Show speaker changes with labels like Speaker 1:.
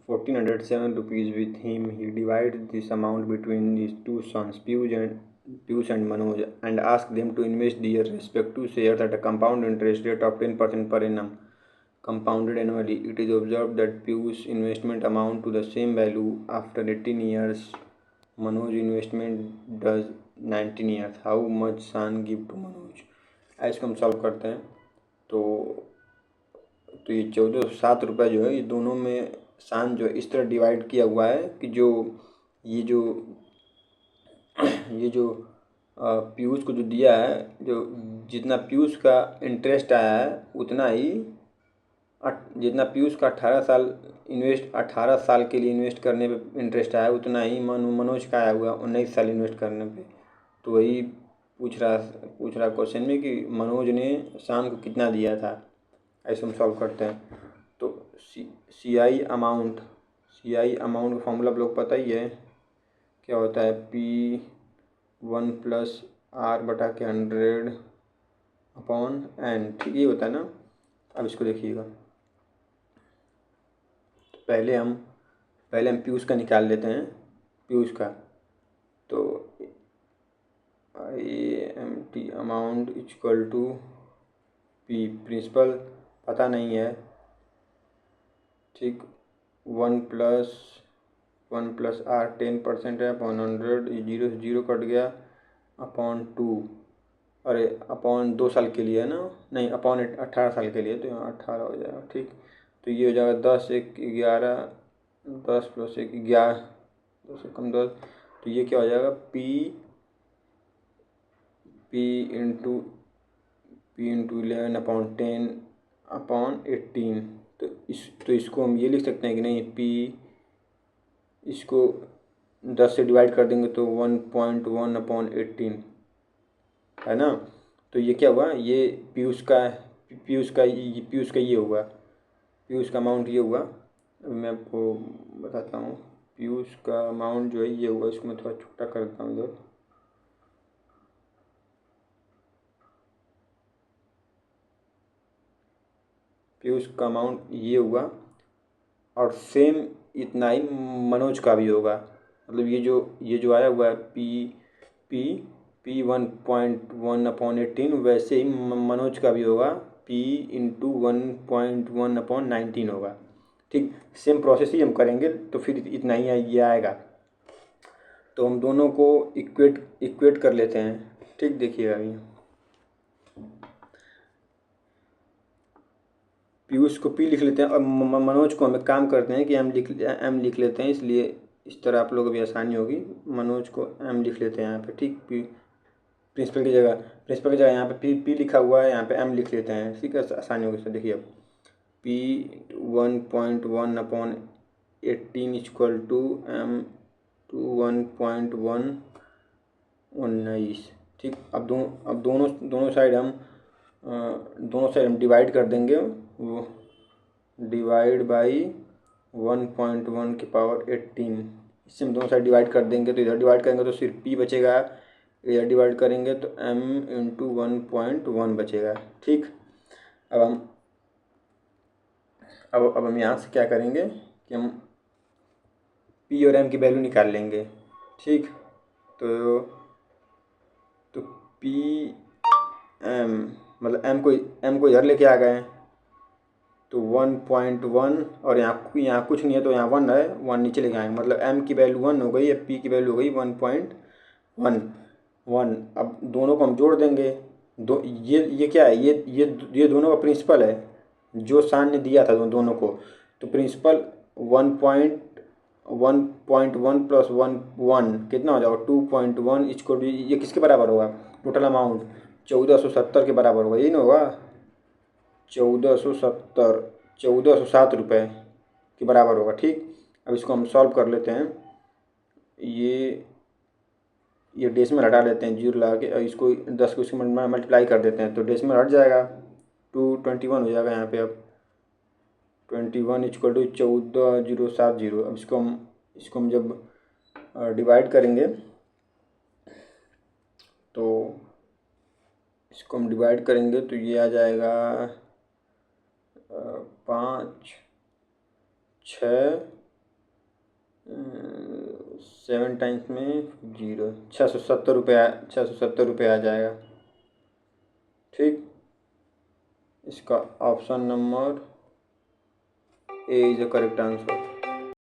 Speaker 1: ₹1407 with him. He divided this amount between his two sons, Piyush and Manoj, and asked them to invest their respective shares at a compound interest rate of 10% per annum, compounded annually. It is observed that Piyush's investment amount to the same value after 18 years. Manoj investment does 19 years. How much San give to Manoj? इसको हम solve करते हैं। तो ये 1407 जो है, ये दोनों में शान जो इस तरह डिवाइड किया हुआ है कि ये जो पीयूष को जो दिया है, जो जितना पीयूष का इंटरेस्ट आया है उतना ही, जितना पीयूष का 18 साल के लिए इन्वेस्ट करने पे इंटरेस्ट आया उतना ही मनोज का आया हुआ 19 साल इन्वेस्ट करने पे। तो वही पूछ रहा क्वेश्चन में कि मनोज ने शाम को कितना दिया था। ऐसे हम सॉल्व करते हैं। तो सी आई अमाउंट का फॉर्मूला आप लोग पता ही है, क्या होता है, P1 + R/100 अपॉन N, ठीक ये होता है ना। अब इसको देखिएगा, तो पहले हम पीयूष का निकाल लेते हैं, पीयूष का। तो IMT amount equal to P, principal पता नहीं है, ठीक, 1 + R 10% है अपॉन 100, 0 से 0 कट गया, अपॉन 2, अरे अपॉन 2 साल के लिए है ना, नहीं अपॉन 18 साल के लिए, तो यहाँ 18 हो जाएगा, ठीक। तो ये हो जाएगा 10 + 1 11, 10 + 1 11, 2 से कम 10। तो ये क्या हो जाएगा, P × 11 अपॉन 10 अपॉन 18। तो इसको हम ये लिख सकते हैं कि नहीं, P इसको 10 से डिवाइड कर देंगे तो 1.1 अपॉन 18 है ना। तो ये क्या हुआ, ये पीयूष का ये हुआ, पीयूष का अमाउंट ये हुआ। मैं आपको बताता हूँ, पीयूष का अमाउंट जो है ये हुआ। इसको मैं थोड़ा छोटा कर देता हूँ इधर। पीयूष का अमाउंट ये हुआ, और सेम इतना ही मनोज का भी होगा। मतलब ये जो आया हुआ है P 1.1 अपॉन 18, वैसे ही मनोज का भी होगा, P × 1.1 अपॉन 19 होगा, ठीक। सेम प्रोसेस ही हम करेंगे तो फिर इतना ही ये आएगा। तो हम दोनों को इक्वेट कर लेते हैं, ठीक। देखिएगा अभी पीयूष को P लिख लेते हैं, और मनोज को हम एक काम करते हैं कि M लिख लेते हैं, इसलिए इस तरह आप लोगों को भी आसानी होगी। मनोज को M लिख लेते हैं यहाँ पे, ठीक। प्रिंसिपल की जगह यहाँ पे P लिखा हुआ है, यहाँ पे M लिख लेते हैं, ठीक है, आसानी होगी। देखिए अब P 1.1 upon 18 equal to M to 1.1 19, ठीक। अब दोनों साइड हम डिवाइड कर देंगे, वो डिवाइड बाई 1.1 की पावर 18। इससे हम दोनों साइड डिवाइड कर देंगे, तो इधर डिवाइड करेंगे तो सिर्फ P बचेगा, इधर डिवाइड करेंगे तो M × 1.1 बचेगा, ठीक। अब हम यहाँ से क्या करेंगे कि हम P और M की वैल्यू निकाल लेंगे, ठीक। तो P M, मतलब M को इधर लेके आ गए, तो 1.1, और यहाँ कुछ नहीं है, तो यहाँ 1 है, 1 नीचे लेके आएंगे, मतलब M की वैल्यू 1 हो गई है, P की वैल्यू हो गई 1.1। अब दोनों को हम जोड़ देंगे। ये क्या है, ये दोनों का प्रिंसिपल है जो शान ने दिया था दोनों को। तो प्रिंसिपल 1.1 + 1 कितना हो जाएगा, 2.1। इसको ये किसके बराबर होगा, टोटल अमाउंट 1470 के बराबर होगा, यही ना होगा, 1407 रुपये के बराबर होगा, ठीक। अब इसको हम सॉल्व कर लेते हैं। ये डेसिमल हटा लेते हैं, 0 लगा के, और इसको 10 को इसको मल्टीप्लाई कर देते हैं, तो डेसिमल हट जाएगा, 221 हो जाएगा यहाँ पे। अब 21 = 14,070। अब इसको हम जब डिवाइड करेंगे, तो ये आ जाएगा 5, 6, 7 टाइम्स में 0, 670 रुपये, 670 रुपये आ जाएगा। ठीक, इसका option number A is the correct answer.